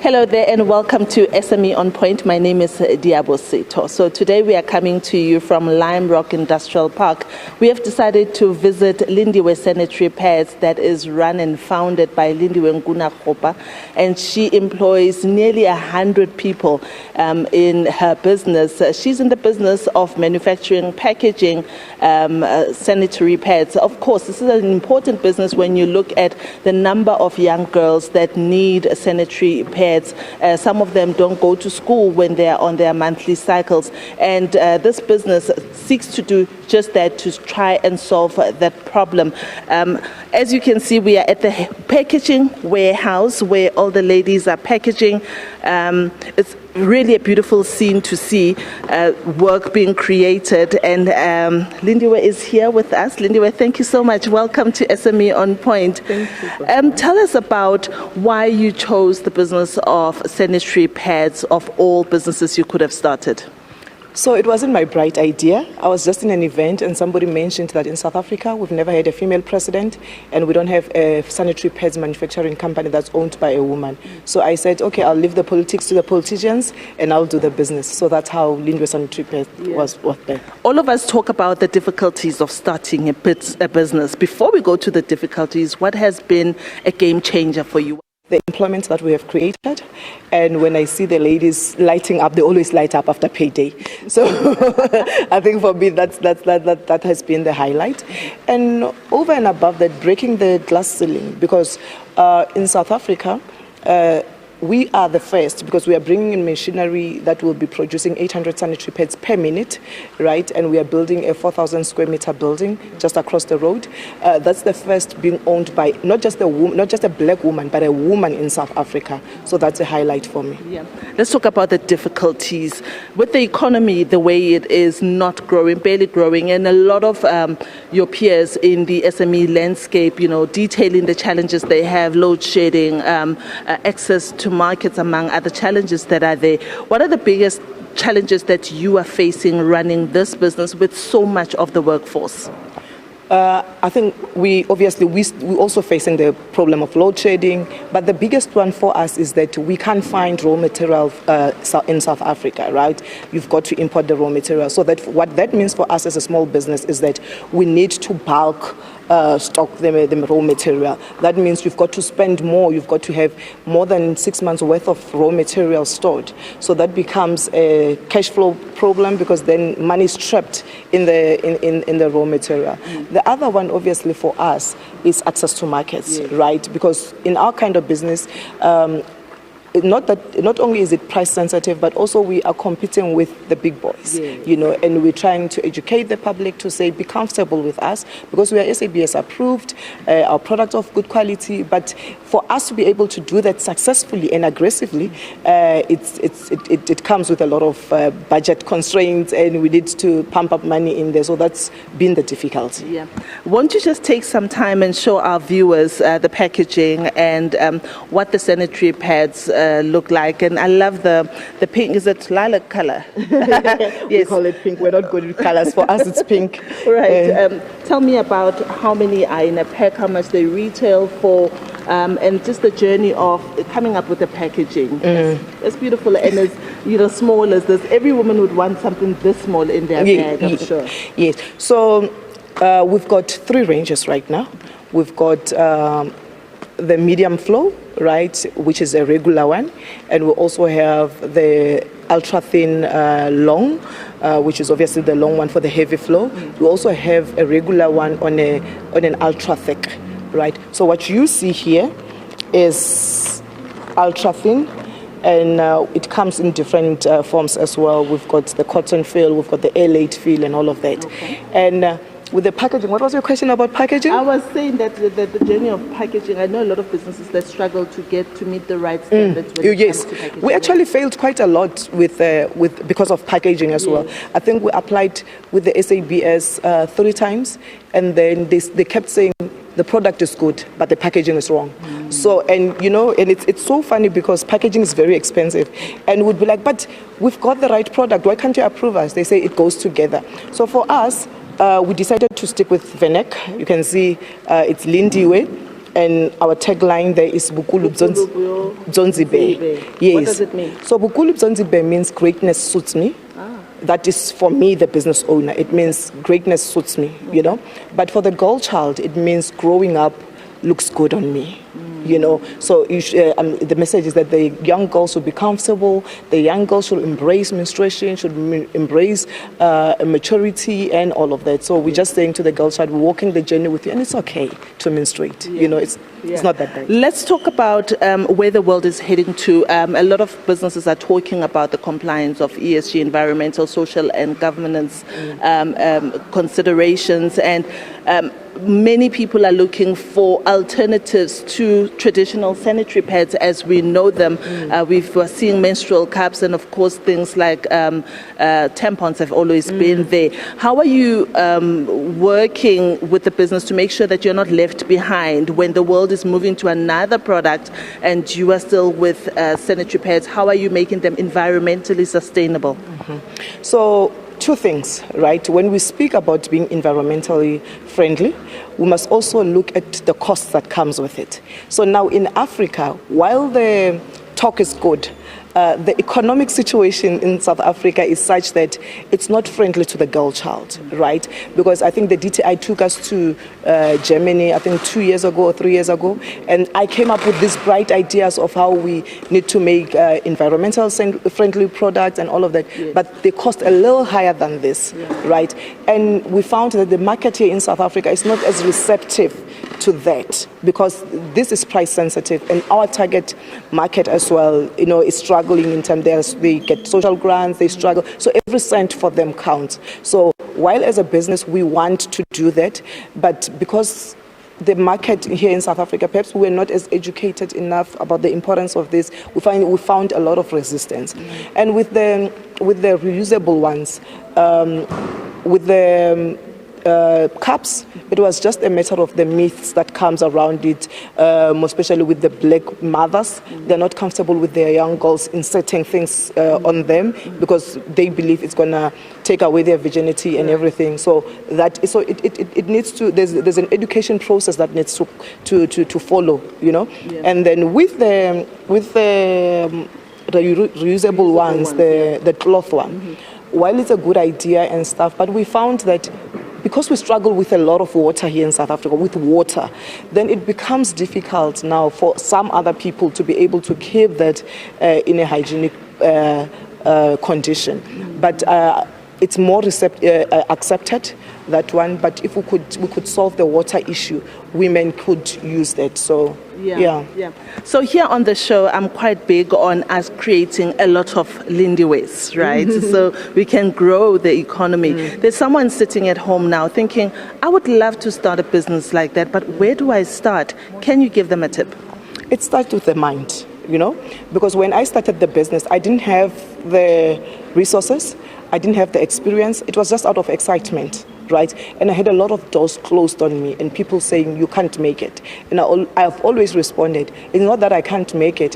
Hello there and welcome to SME On Point. My name is Diabo Seto. So today we are coming to you from Lime Rock Industrial Park. We have decided to visit Lindiwe Sanitary Pads that is run and founded by Lindiwe Sanitary, and she employs nearly 100 people in her business. She's in the business of manufacturing, packaging sanitary pads. Of course, this is an important business when you look at the number of young girls that need sanitary pads. Some of them don't go to school when they are on their monthly cycles, and this business seeks to do just that, to try and solve that problem. As you can see, we are at the packaging warehouse where all the ladies are packaging. It's really a beautiful scene to see work being created, and Lindiwe is here with us. Lindiwe, thank you so much. Welcome to SME On Point. Thank you. Tell us about why you chose the business of sanitary pads of all businesses you could have started. So it wasn't my bright idea. I was just in an event and somebody mentioned that in South Africa we've never had a female president and we don't have a sanitary pads manufacturing company that's owned by a woman. So I said, okay, I'll leave the politics to the politicians and I'll do the business. So that's how Lindiwe Sanitary Pads was there. All of us talk about the difficulties of starting a business. Before we go to the difficulties, what has been a game changer for you? The employment that we have created, and when I see the ladies lighting up, they always light up after payday. So I think for me that has been the highlight. And over and above that, breaking the glass ceiling, because in South Africa, we are the first, because we are bringing in machinery that will be producing 800 sanitary pads per minute, right? And we are building a 4,000 square meter building just across the road. That's the first being owned by not just a black woman, but a woman in South Africa. So that's a highlight for me. Yeah. Let's talk about the difficulties with the economy, the way it is not growing, barely growing, and a lot of your peers in the SME landscape, detailing the challenges they have, load shedding, access to markets, among other challenges that are there. What are the biggest challenges that you are facing running this business with so much of the workforce? I think we also facing the problem of load shedding, but the biggest one for us is that we can't find raw material in South Africa, right? You've got to import the raw material. So that what that means for us as a small business is that we need to bulk stock the raw material. That means you've got to spend more. You've got to have more than 6 months worth of raw material stored. So that becomes a cash flow problem, because then money is trapped in the raw material. The other one, obviously, for us is access to markets, right? Because in our kind of business, not only is it price sensitive, but also we are competing with the big boys, and we're trying to educate the public to say, be comfortable with us, because we are SABC approved, our product of good quality. But for us to be able to do that successfully and aggressively, it comes with a lot of budget constraints, and we need to pump up money in there. So that's been the difficulty. Yeah. Won't you just take some time and show our viewers the packaging and what the sanitary pads look like? And I love the pink. Is it lilac color? Yes. We call it pink. We're not good with colors. For us, it's pink. Right. Tell me about how many are in a pack, how much they retail for, and just the journey of coming up with the packaging. It's beautiful, and as small as this. Every woman would want something this small in their bag, I'm sure. Yes. So we've got 3 ranges right now. We've got the medium flow, right, which is a regular one, and we also have the ultra thin long, which is obviously the long one for the heavy flow. We also have a regular one on an ultra thick, right? So what you see here is ultra thin, and it comes in different forms as well. We've got the cotton feel, we've got the airlaid feel, and all of that. Okay. And with the packaging, what was your question about packaging? I was saying that the journey of packaging, I know a lot of businesses that struggle to meet the right standards when it comes to packaging. We actually failed quite a lot because of packaging as well. I think we applied with the SABC 3 times, and then they kept saying the product is good, but the packaging is wrong. So, and it's so funny, because packaging is very expensive, and we'd be like, but we've got the right product, why can't you approve us? They say it goes together. So for us, we decided to stick with VENEC. You can see it's Lindiwe, And our tagline there is Bukulu Zonzibe. Yes. What does it mean? So Bukulu Zonzibe means greatness suits me. That is, for me, the business owner. It means greatness suits me, you know. But for the girl child, it means growing up looks good on me. You know, so the message is that the young girls should be comfortable. The young girls should embrace menstruation, should embrace maturity and all of that. So we're just saying to the girl child, we're walking the journey with you, and it's okay to menstruate. You know, it's not that bad. Let's talk about where the world is heading to. A lot of businesses are talking about the compliance of ESG, environmental, social, and governance considerations, and many people are looking for alternatives to traditional sanitary pads as we know them. We're seeing menstrual cups, and of course things like tampons have always been there. How are you working with the business to make sure that you're not left behind when the world is moving to another product and you are still with sanitary pads? How are you making them environmentally sustainable? So, two things, right? When we speak about being environmentally friendly, we must also look at the costs that comes with it. So now in Africa, while the talk is good, the economic situation in South Africa is such that it's not friendly to the girl child, right? Because I think the DTI took us to Germany, I think 2 years ago or 3 years ago, and I came up with these bright ideas of how we need to make environmental friendly products and all of that, but they cost a little higher than this, right? And we found that the market here in South Africa is not as receptive to that because this is price sensitive, and our target market as well, you know, is struggling in terms they get social grants, they struggle, so every cent for them counts. So while as a business we want to do that, but because the market here in South Africa, perhaps we're not as educated enough about the importance of this, we found a lot of resistance. And with the reusable ones, with the cups, it was just a matter of the myths that comes around it, especially with the black mothers. They're not comfortable with their young girls inserting things on them because they believe it's gonna take away their virginity and everything. So it needs to, there's an education process that needs to follow, you know. And then with the reusable ones, the cloth one, while it's a good idea and stuff, but we found that because we struggle with a lot of water here in South Africa, with water, then it becomes difficult now for some other people to be able to keep that in a hygienic condition. But it's more accepted, that one. But if we could solve the water issue, women could use that. So yeah. So here on the show, I'm quite big on us creating a lot of Lindiwes, right? So we can grow the economy. There's someone sitting at home now thinking, I would love to start a business like that, but where do I start? Can you give them a tip? It starts with the mind, you know, because when I started the business, I didn't have the resources, I didn't have the experience. It was just out of excitement, right? And I had a lot of doors closed on me and people saying, you can't make it. And I've always responded, it's not that I can't make it.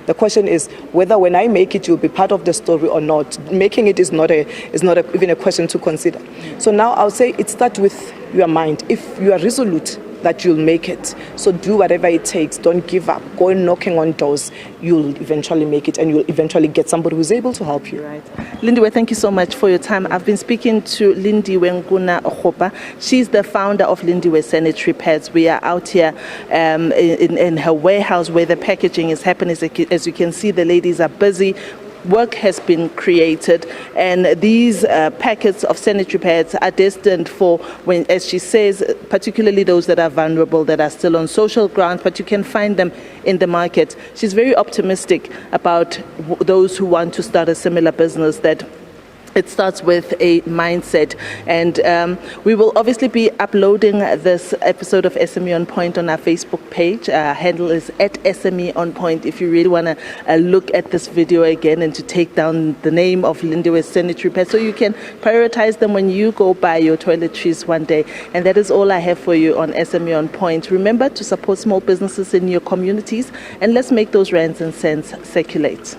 The question is whether when I make it, you'll be part of the story or not. Making it is not even a question to consider. So now I'll say it starts with your mind. If you are resolute that you'll make it, so do whatever it takes. Don't give up. Go knocking on doors. You'll eventually make it, and you'll eventually get somebody who's able to help you. Right. Lindiwe, thank you so much for your time. I've been speaking to Lindiwe Ochopa. She's the founder of Lindiwe Sanitary Pads. We are out here in her warehouse where the packaging is happening. As you can see, the ladies are busy. Work has been created, and these packets of sanitary pads are destined for, when, as she says, particularly those that are vulnerable, that are still on social ground, but you can find them in the market. She's very optimistic about those who want to start a similar business, that it starts with a mindset. And we will obviously be uploading this episode of SME On Point on our Facebook page. Our handle is @SME On Point if you really want to look at this video again and to take down the name of Lindiwe Sanitary Pads so you can prioritize them when you go buy your toiletries one day. And that is all I have for you on SME On Point. Remember to support small businesses in your communities, and let's make those rands and cents circulate.